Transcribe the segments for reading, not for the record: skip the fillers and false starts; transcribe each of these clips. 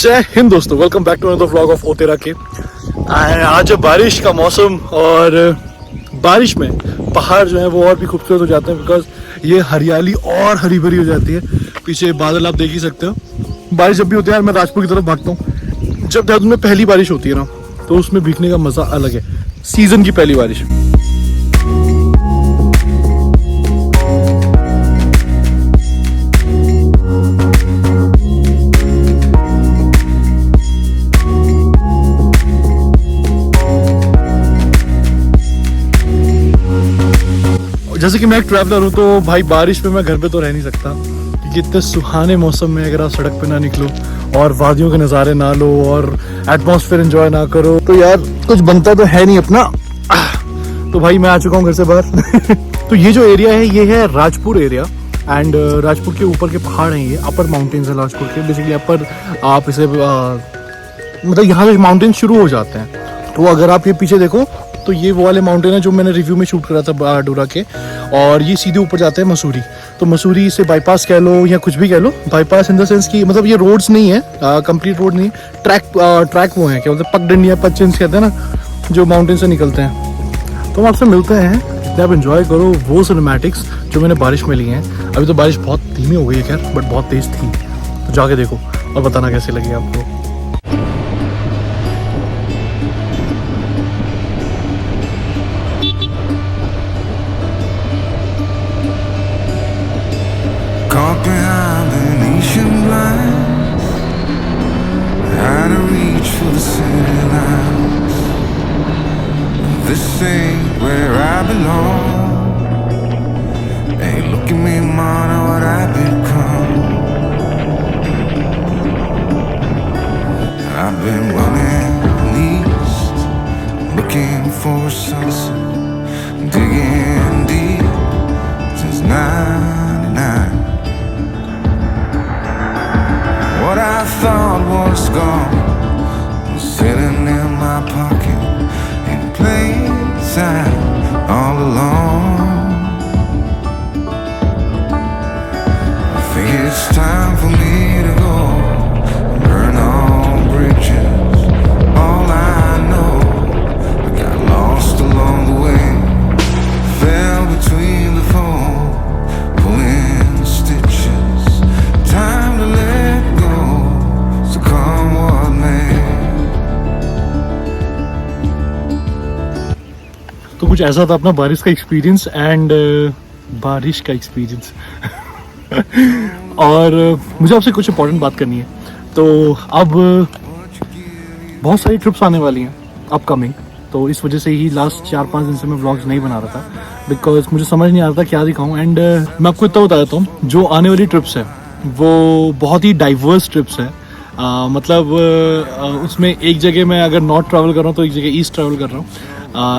जय हिंद दोस्तों, welcome back to another vlog of ओ तेरा के। आज बारिश का मौसम और बारिश में पहाड़ जो है वो और भी खूबसूरत हो जाते हैं बिकॉज ये हरियाली और हरी भरी हो जाती है। पीछे बादल आप देख ही सकते हो। बारिश जब भी होती है मैं राजपुर की तरफ भागता हूँ। जब देहरादून में पहली बारिश होती है ना तो उसमें भीगने का मज़ा अलग है। सीजन की पहली बारिश। जैसे कि मैं एक ट्रैवलर हूँ तो भाई बारिश में मैं घर पे तो रह नहीं सकता क्योंकि इतने सुहाने मौसम में अगर आप सड़क पे ना निकलो और वादियों के नज़ारे ना लो और एटमॉस्फेयर एंजॉय ना करो तो यार कुछ बनता तो है नहीं अपना। तो भाई मैं आ चुका हूँ घर से बाहर। तो ये जो एरिया है ये है राजपुर एरिया एंड राजपुर के ऊपर के पहाड़ हैं, ये अपर माउंटेन्स है राजपुर के। बेसिकली अपर आप इसे मतलब यहाँ से माउंटेन शुरू हो जाते हैं। तो अगर आप ये पीछे देखो तो ये वो वाले माउंटेन है जो मैंने रिव्यू में शूट करा था डोरा के, और ये सीधे ऊपर जाते हैं मसूरी। तो मसूरी से बाईपास कह लो या कुछ भी कह लो, बाईपास इन द सेंस कि मतलब ये रोड्स नहीं है, कंप्लीट रोड नहीं है, ट्रैक वो है क्या बोलते हैं, पगडंडी या पच्चिंस कहते हैं ना, जो माउंटेन से निकलते हैं। तो हम आपसे मिलते हैं, आप एंजॉय करो वो सिनेमैटिक्स जो मैंने बारिश में ली हैं। अभी तो बारिश बहुत धीमी हो गई है खैर, बट बहुत तेज थी। तो जाके देखो और बताना कैसे लगी आपको। Caught behind Venetian blinds, out of reach for the city lights. This ain't where I belong. Hey, look at me, man, what I've become. I've been running east, looking for a sunset, digging deep since '99. What I thought was gone was sitting in my pocket in plain sight all along. I think it's time for me to go and burn all bridges. All I know, I got lost along the way, fell between the foam, pulling stitches. Time to let go. तो कुछ ऐसा था अपना बारिश का experience and बारिश का experience. और मुझे आपसे कुछ इंपॉर्टेंट बात करनी है। तो अब बहुत सारी ट्रिप्स आने वाली हैं अपकमिंग, तो इस वजह से ही लास्ट 4-5 दिन से मैं व्लॉग्स नहीं बना रहा था बिकॉज मुझे समझ नहीं आ रहा था क्या दिखाऊं। एंड मैं आपको इतना बता देता हूँ, जो आने वाली ट्रिप्स है वो बहुत ही डाइवर्स ट्रिप्स है। मतलब उसमें एक जगह मैं अगर नॉर्थ ट्रैवल कर रहा हूँ तो एक जगह ईस्ट ट्रैवल कर रहा हूँ।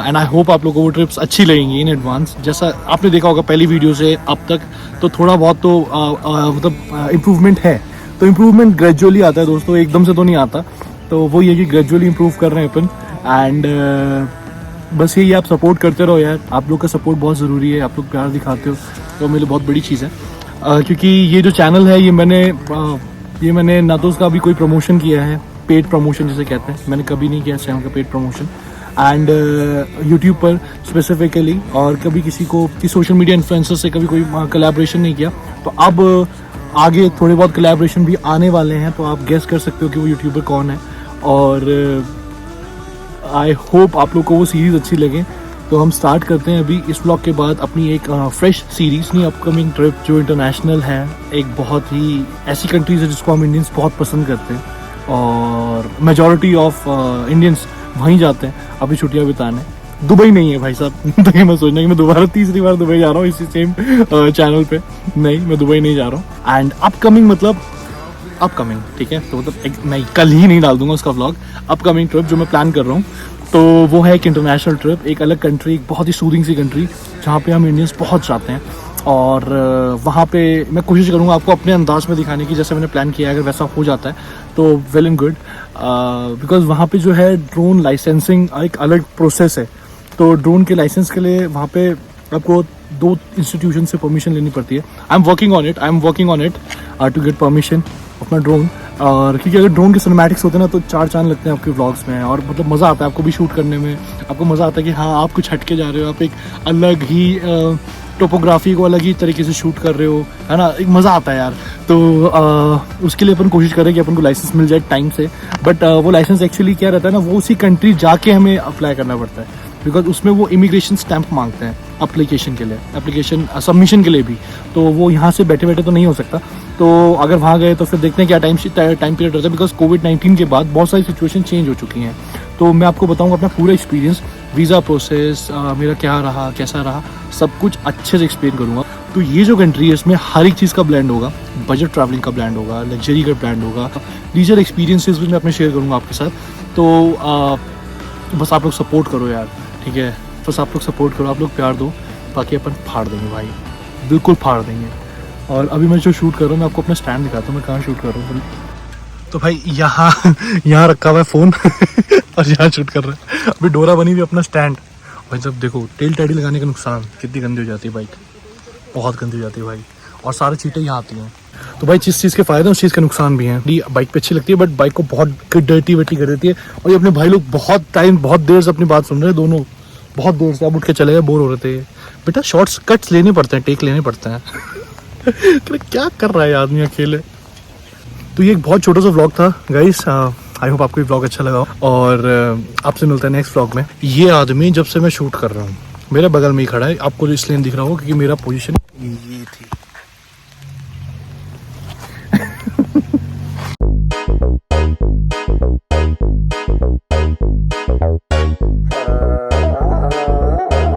एंड आई होप आप लोगों को वो ट्रिप्स अच्छी लगेंगी इन एडवांस। जैसा आपने देखा होगा पहली वीडियो से अब तक, तो थोड़ा बहुत तो मतलब इम्प्रूवमेंट है। तो इम्प्रूवमेंट ग्रेजुअली आता है दोस्तों, एकदम से तो नहीं आता। तो वो ये कि ग्रेजुअली इम्प्रूव कर रहे हैं अपन। एंड बस यही आप सपोर्ट करते रहो यार, आप लोग का सपोर्ट बहुत ज़रूरी है। आप लोग प्यार दिखाते हो तो मेरे लिए बहुत बड़ी चीज़ है। क्योंकि ये जो चैनल है ये मैंने ना तो उसका अभी कोई प्रमोशन किया है, पेड प्रमोशन जिसे कहते हैं, मैंने कभी नहीं किया इस चैनल का पेड प्रमोशन। एंड यूट्यूब पर स्पेसिफिकली और कभी किसी सोशल मीडिया इन्फ्लुएंसर से कभी कोई कोलैबोरेशन नहीं किया। तो अब आगे थोड़े बहुत कोलैबोरेशन भी आने वाले हैं, तो आप गेस कर सकते हो कि वो यूट्यूबर कौन है। और आई होप आप लोग को वो सीरीज़ अच्छी लगे। तो हम स्टार्ट करते हैं अभी इस व्लॉग के बाद अपनी एक फ्रेश सीरीज़, नहीं अपकमिंग ट्रिप जो इंटरनेशनल है। एक बहुत ही ऐसी कंट्रीज है जिसको हम इंडियंस बहुत पसंद करते हैं और मेजॉरिटी ऑफ इंडियंस वहीं जाते हैं अभी छुट्टियां बिताने। दुबई नहीं है भाई साहब, तो ये मैं सोचना कि मैं दोबारा तीसरी बार दुबई जा रहा हूँ इसी सेम चैनल पे। नहीं, मैं दुबई नहीं जा रहा हूँ। एंड अपकमिंग मतलब अपकमिंग, ठीक है, तो मतलब मैं कल ही नहीं डाल दूंगा उसका व्लॉग। अपकमिंग ट्रिप जो मैं प्लान कर रहा हूँ तो वो है एक इंटरनेशनल ट्रिप, एक अलग कंट्री, एक बहुत ही सूदिंग सी कंट्री जहाँ पे हम इंडियंस बहुत जाते हैं। और वहाँ पे मैं कोशिश करूँगा आपको अपने अंदाज में दिखाने की, जैसे मैंने प्लान किया है। अगर वैसा हो जाता है तो वेल एंड गुड, बिकॉज वहाँ पे जो है ड्रोन लाइसेंसिंग एक अलग प्रोसेस है। तो ड्रोन के लाइसेंस के लिए वहाँ पे आपको 2 इंस्टीट्यूशन से परमिशन लेनी पड़ती है। I am working on it to get permission अपना ड्रोन। और क्योंकि अगर ड्रोन के सिनेमैटिक्स होते हैं ना तो चार चांद लगते हैं आपके व्लॉग्स में, और मतलब मज़ा आता है आपको भी शूट करने में। आपको मज़ा आता है कि हाँ आप कुछ हटके जा रहे हो, आप एक अलग ही टोपोग्राफी को अलग ही तरीके से शूट कर रहे हो, है ना, एक मज़ा आता है यार। तो उसके लिए अपन कोशिश करें कि अपन को लाइसेंस मिल जाए टाइम से, बट वो लाइसेंस एक्चुअली क्या रहता है ना, वो उसी कंट्री जाके हमें अप्लाई करना पड़ता है, बिकॉज उसमें वो इमिग्रेशन स्टैंप मांगते हैं एप्लीकेशन के लिए, एप्लीकेशन सबमिशन के लिए भी। तो वो यहाँ से बैठे बैठे तो नहीं हो सकता, तो अगर वहाँ गए तो फिर देखते हैं क्या टाइम पीरियड रहता है, बिकॉज कोविड-19 के बाद बहुत सारी सिचुएशन चेंज हो चुकी हैं। तो मैं आपको बताऊंगा अपना पूरा एक्सपीरियंस, वीज़ा प्रोसेस मेरा क्या रहा, कैसा रहा, सब कुछ अच्छे से एक्सप्लेन करूँगा। तो ये जो कंट्री है इसमें हर एक चीज़ का ब्लेंड होगा, बजट ट्रैवलिंग का ब्लेंड होगा, लग्जरी का ब्लेंड होगा, लीजर एक्सपीरियंसेस भी मैं अपने शेयर करूँगा आपके साथ। तो बस आप लोग सपोर्ट करो यार, ठीक है, बस आप लोग सपोर्ट करो, आप लोग प्यार दो, बाकी अपन फाड़ देंगे भाई, बिल्कुल फाड़ देंगे। और अभी मैं जो शूट कर रहा हूँ मैं आपको अपना स्टैंड दिखाता हूँ, मैं कहाँ शूट कर रहा हूँ। तो भाई यहाँ रखा हुआ है फ़ोन और यहाँ शूट कर रहा है। अभी डोरा बनी हुई अपना स्टैंड। भाई जब देखो टेल टैडी लगाने का नुकसान, कितनी गंदी हो जाती है बाइक, बहुत गंदी हो जाती है भाई, और सारी चीटें यहाँ आती हैं। तो भाई जिस चीज़ के फ़ायदे हैं उस चीज़ के नुकसान भी हैं। बाइक पे अच्छी लगती है बट बाइक को बहुत डर्टी वर्टी कर देती है। और ये अपने भाई लोग बहुत देर से अपनी बात सुन रहे हैं दोनों, बहुत देर से। अब उठ के चले गए, बोर हो रहे थे। बेटा शॉर्ट्स कट्स लेने पड़ते हैं, टेक लेने पड़ते हैं। क्या कर रहा है आदमी अकेले। तो ये एक बहुत छोटा सा व्लॉग था गाइस, आई होप आपको ये व्लॉग अच्छा लगा और आपसे मिलता है नेक्स्ट व्लॉग में। ये आदमी जब से मैं शूट कर रहा हूँ मेरे बगल में ही खड़ा है, आपको इसलिए दिख रहा हो क्योंकि मेरा पोजीशन ये थी।